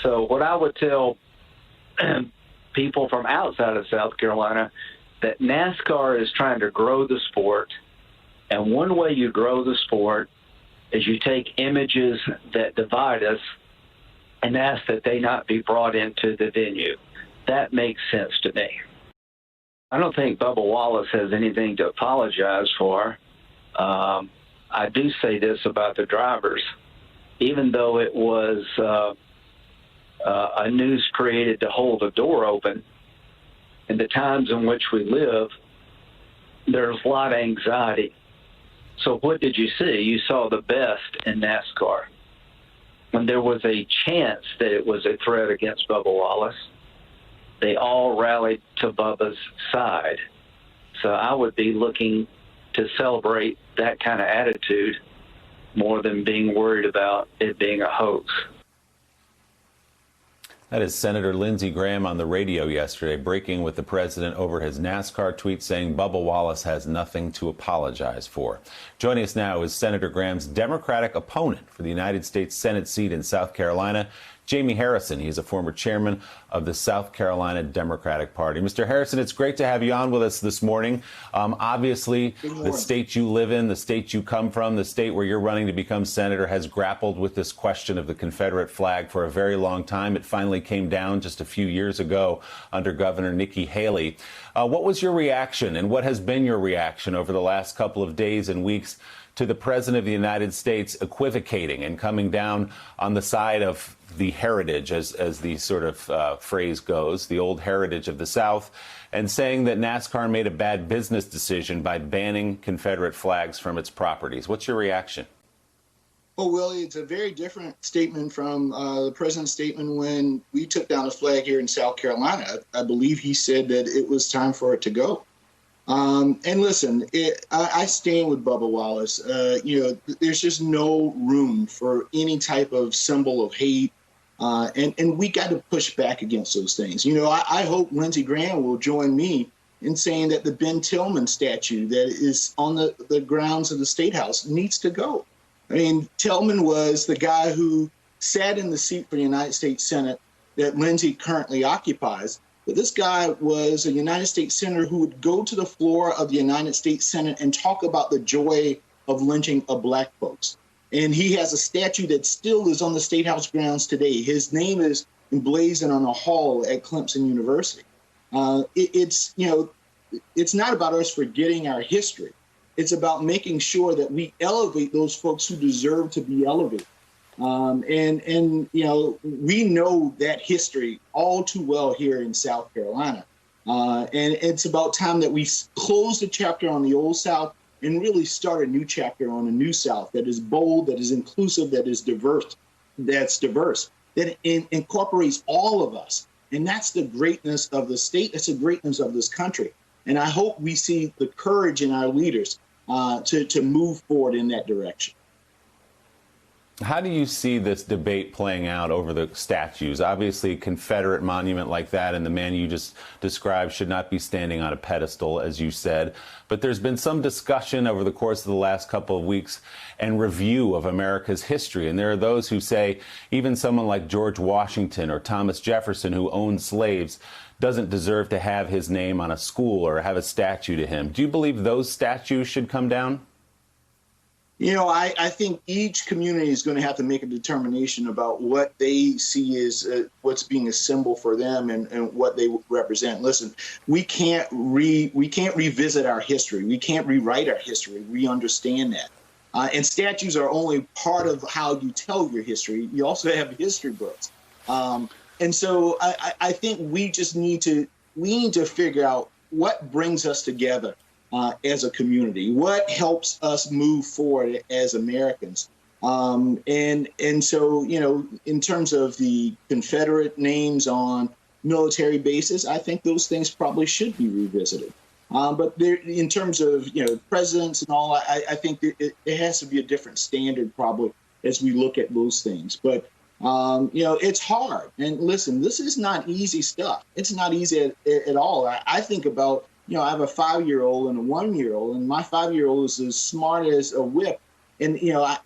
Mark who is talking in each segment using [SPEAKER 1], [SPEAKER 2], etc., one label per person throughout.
[SPEAKER 1] So what I would tell people from outside of South Carolina, that NASCAR is trying to grow the sport, and one way you grow the sport is you take images that divide us and ask that they not be brought into the venue. That makes sense to me. I don't think Bubba Wallace has anything to apologize for. I do say this about the drivers. Even though it was a noose created to hold the door open, in the times in which we live, there's a lot of anxiety. So what did you see? You saw the best in NASCAR. When there was a chance that it was a threat against Bubba Wallace, they all rallied to Bubba's side. So I would be looking to celebrate that kind of attitude more than being worried about it being a hoax.
[SPEAKER 2] That is Senator Lindsey Graham on the radio yesterday, breaking with the president over his NASCAR tweet saying Bubba Wallace has nothing to apologize for. Joining us now is Senator Graham's Democratic opponent for the United States Senate seat in South Carolina, Jaime Harrison. He is a former chairman of the South Carolina Democratic Party. Mr. Harrison, it's great to have you on with us this morning. Obviously, the state you live in, the state you come from, the state where you're running to become senator has grappled with this question of the Confederate flag for a very long time. It finally came down just a few years ago under Governor Nikki Haley. What was your reaction, and what has been your reaction over the last couple of days and weeks to the President of the United States equivocating and coming down on the side of the heritage, as the sort of phrase goes, the old heritage of the South, and saying that NASCAR made a bad business decision by banning Confederate flags from its properties? What's your reaction?
[SPEAKER 3] Oh, Willie, it's a very different statement from the president's statement when we took down the flag here in South Carolina. I believe he said that it was time for it to go. And listen, I stand with Bubba Wallace. There's just no room for any type of symbol of hate. And we got to push back against those things. I hope Lindsey Graham will join me in saying that the Ben Tillman statue that is on the grounds of the State House needs to go. I mean, Tillman was the guy who sat in the seat for the United States Senate that Lindsey currently occupies. But this guy was a United States Senator who would go to the floor of the United States Senate and talk about the joy of lynching of Black folks. And he has a statue that still is on the State House grounds today. His name is emblazoned on a hall at Clemson University. It's not about us forgetting our history. It's about making sure that we elevate those folks who deserve to be elevated. We know that history all too well here in South Carolina. And it's about time that we close the chapter on the old South and really start a new chapter on a new South that is bold, that is inclusive, that is diverse, that incorporates all of us. And that's the greatness of the state. That's the greatness of this country. And I hope we see the courage in our leaders to move forward in that direction.
[SPEAKER 2] How do you see this debate playing out over the statues? Obviously, a Confederate monument like that and the man you just described should not be standing on a pedestal, as you said. But there's been some discussion over the course of the last couple of weeks and review of America's history. And there are those who say even someone like George Washington or Thomas Jefferson, who owned slaves, doesn't deserve to have his name on a school or have a statue to him. Do you believe those statues should come down?
[SPEAKER 3] I think each community is going to have to make a determination about what they see as what's being a symbol for them and what they represent. Listen, we can't revisit our history. We can't rewrite our history. We understand that. And statues are only part of how you tell your history. You also have history books. And so I think we just need to figure out what brings us together as a community, what helps us move forward as Americans. And so, in terms of the Confederate names on military bases, I think those things probably should be revisited. But in terms of, presidents and all, I think it has to be a different standard probably as we look at those things. But, it's hard. And listen, this is not easy stuff. It's not easy at all. I think about, I have a 5-year-old and a 1-year-old, and my 5-year-old is as smart as a whip. And,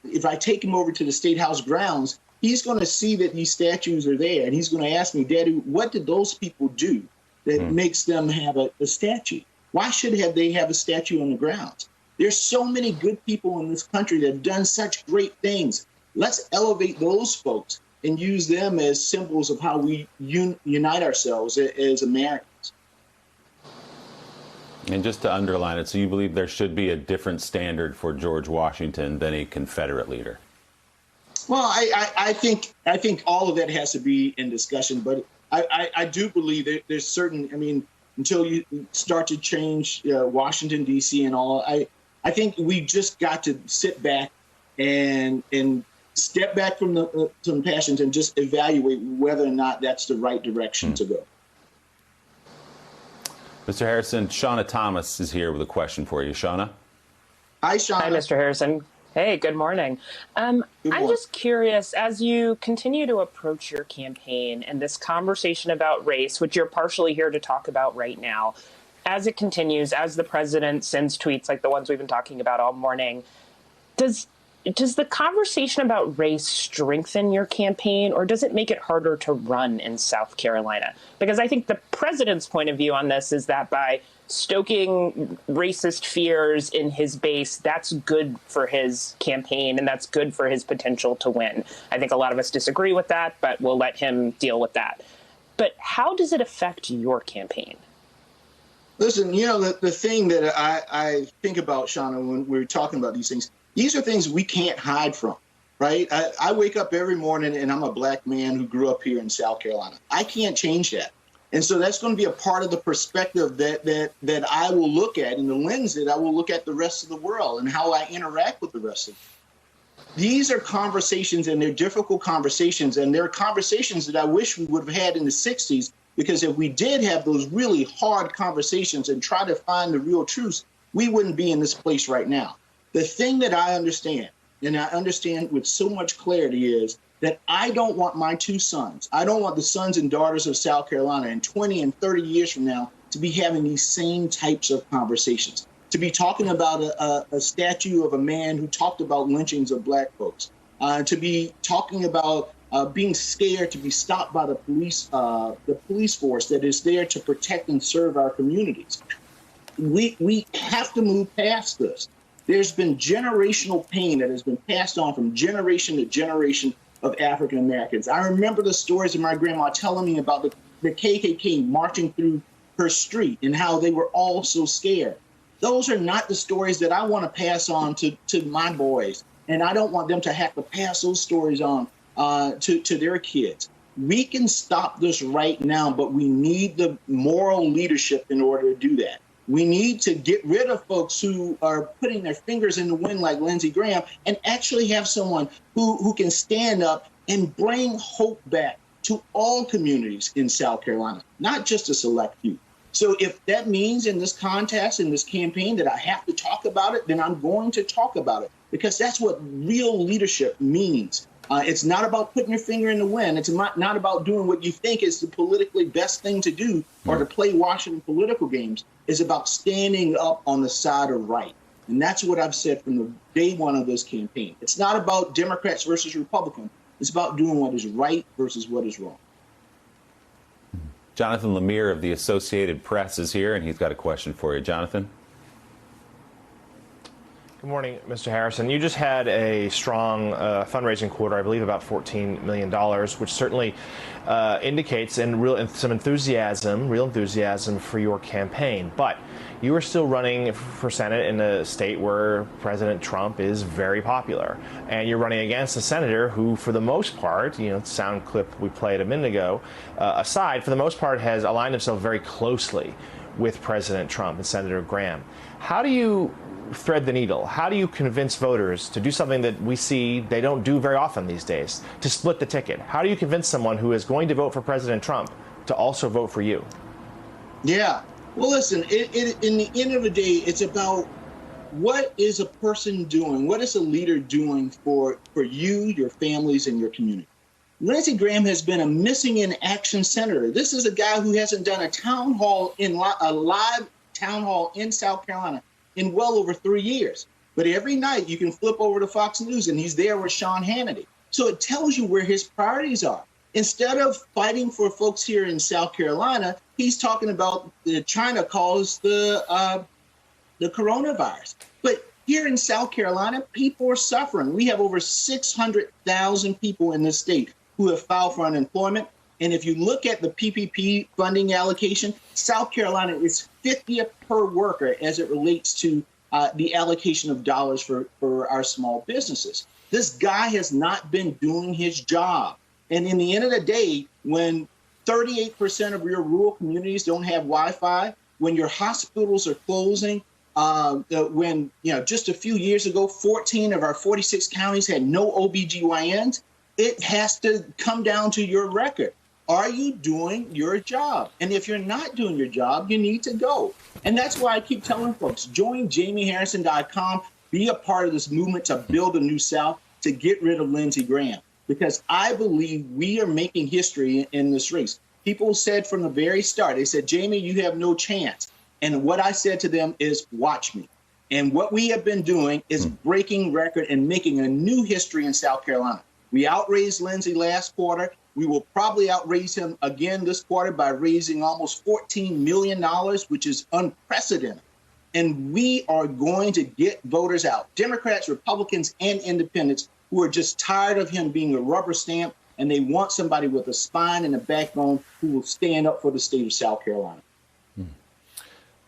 [SPEAKER 3] if I take him over to the State House grounds, he's going to see that these statues are there, and he's going to ask me, Daddy, what did those people do that makes them have a statue? Why should they have a statue on the grounds? There's so many good people in this country that have done such great things. Let's elevate those folks and use them as symbols of how we unite ourselves as Americans.
[SPEAKER 2] And just to underline it, so you believe there should be a different standard for George Washington than a Confederate leader?
[SPEAKER 3] Well, I think all of that has to be in discussion, but I do believe that there's certain, I mean, until you start to change Washington, D.C. and all, I think we just got to sit back and step back from the passions and just evaluate whether or not that's the right direction to go.
[SPEAKER 2] Mr. Harrison, Shauna Thomas is here with a question for you. Shauna?
[SPEAKER 3] Hi, Shauna.
[SPEAKER 4] Hi, Mr. Harrison. Hey, good morning. I'm just curious, as you continue to approach your campaign and this conversation about race, which you're partially here to talk about right now, as it continues, as the president sends tweets like the ones we've been talking about all morning, does the conversation about race strengthen your campaign, or does it make it harder to run in South Carolina? Because I think the president's point of view on this is that by stoking racist fears in his base, that's good for his campaign and that's good for his potential to win. I think a lot of us disagree with that, but we'll let him deal with that. But how does it affect your campaign?
[SPEAKER 3] Listen, you know, the thing that I think about, Shauna, when we're talking about these are things we can't hide from, right? I wake up every morning and I'm a black man who grew up here in South Carolina. I can't change that. And so that's going to be a part of the perspective that I will look at, and the lens that I will look at the rest of the world and how I interact with the rest of it. These are conversations, and they're difficult conversations, and they're conversations that I wish we would have had in the 60s, because if we did have those really hard conversations and try to find the real truth, we wouldn't be in this place right now. The thing that I understand, and I understand with so much clarity, is that I don't want my two sons, I don't want the sons and daughters of South Carolina in 20 and 30 years from now to be having these same types of conversations, to be talking about a statue of a man who talked about lynchings of black folks, to be talking about being scared to be stopped by the police force that is there to protect and serve our communities. We have to move past this. There's been generational pain that has been passed on from generation to generation of African Americans. I remember the stories of my grandma telling me about the KKK marching through her street and how they were all so scared. Those are not the stories that I want to pass on to my boys, and I don't want them to have to pass those stories on to their kids. We can stop this right now, but we need the moral leadership in order to do that. We need to get rid of folks who are putting their fingers in the wind like Lindsey Graham, and actually have someone who can stand up and bring hope back to all communities in South Carolina, not just a select few. So if that means in this contest, in this campaign, that I have to talk about it, then I'm going to talk about it, because that's what real leadership means. It's not about putting your finger in the wind. It's not about doing what you think is the politically best thing to do or to play Washington political games. It's about standing up on the side of right. And that's what I've said from the day one of this campaign. It's not about Democrats versus Republicans. It's about doing what is right versus what is wrong.
[SPEAKER 2] Jonathan Lemire of the Associated Press is here, and he's got a question for you. Jonathan?
[SPEAKER 5] Good morning, Mr. Harrison. You just had a strong fundraising quarter, I believe about $14 million, which certainly indicates some real enthusiasm for your campaign. But you are still running for Senate in a state where President Trump is very popular. And you're running against a senator who, for the most part, the sound clip we played a minute ago aside, for the most part has aligned himself very closely with President Trump and Senator Graham. How do you thread the needle? How do you convince voters to do something that we see they don't do very often these days, to split the ticket? How do you convince someone who is going to vote for President Trump to also vote for you?
[SPEAKER 3] Yeah. Well, listen, in the end of the day, it's about what is a person doing? What is a leader doing for you, your families, and your community? Lindsey Graham has been a missing in action senator. This is a guy who hasn't done a live town hall in South Carolina in well over 3 years. But every night you can flip over to Fox News and he's there with Sean Hannity. So it tells you where his priorities are. Instead of fighting for folks here in South Carolina, he's talking about China caused the coronavirus. But here in South Carolina, people are suffering. We have over 600,000 people in this state who have filed for unemployment. And if you look at the PPP funding allocation, South Carolina is 50th per worker as it relates to the allocation of dollars for our small businesses. This guy has not been doing his job. And in the end of the day, when 38% of your rural communities don't have Wi-Fi, when your hospitals are closing, when, just a few years ago, 14 of our 46 counties had no OBGYNs, it has to come down to your record. Are you doing your job? And if you're not doing your job, you need to go. And that's why I keep telling folks, join JaimeHarrison.com, be a part of this movement to build a new South, to get rid of Lindsey Graham. Because I believe we are making history in this race. People said from the very start, they said, Jaime, you have no chance. And what I said to them is, watch me. And what we have been doing is breaking record and making a new history in South Carolina. We outraised Lindsey last quarter. We will probably outraise him again this quarter by raising almost $14 million, which is unprecedented. And we are going to get voters out, Democrats, Republicans, and independents, who are just tired of him being a rubber stamp, and they want somebody with a spine and a backbone who will stand up for the state of South Carolina.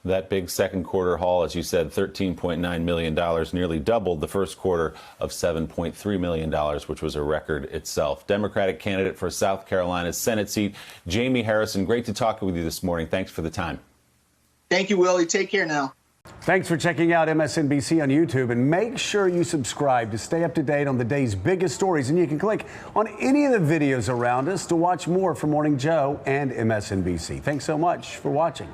[SPEAKER 2] That big second quarter haul, as you said, $13.9 million, nearly doubled the first quarter of $7.3 million, which was a record itself. Democratic candidate for South Carolina's Senate seat, Jaime Harrison, great to talk with you this morning. Thanks for the time.
[SPEAKER 3] Thank you, Willie. Take care now.
[SPEAKER 6] Thanks for checking out MSNBC on YouTube, and make sure you subscribe to stay up to date on the day's biggest stories. And you can click on any of the videos around us to watch more from Morning Joe and MSNBC. Thanks so much for watching.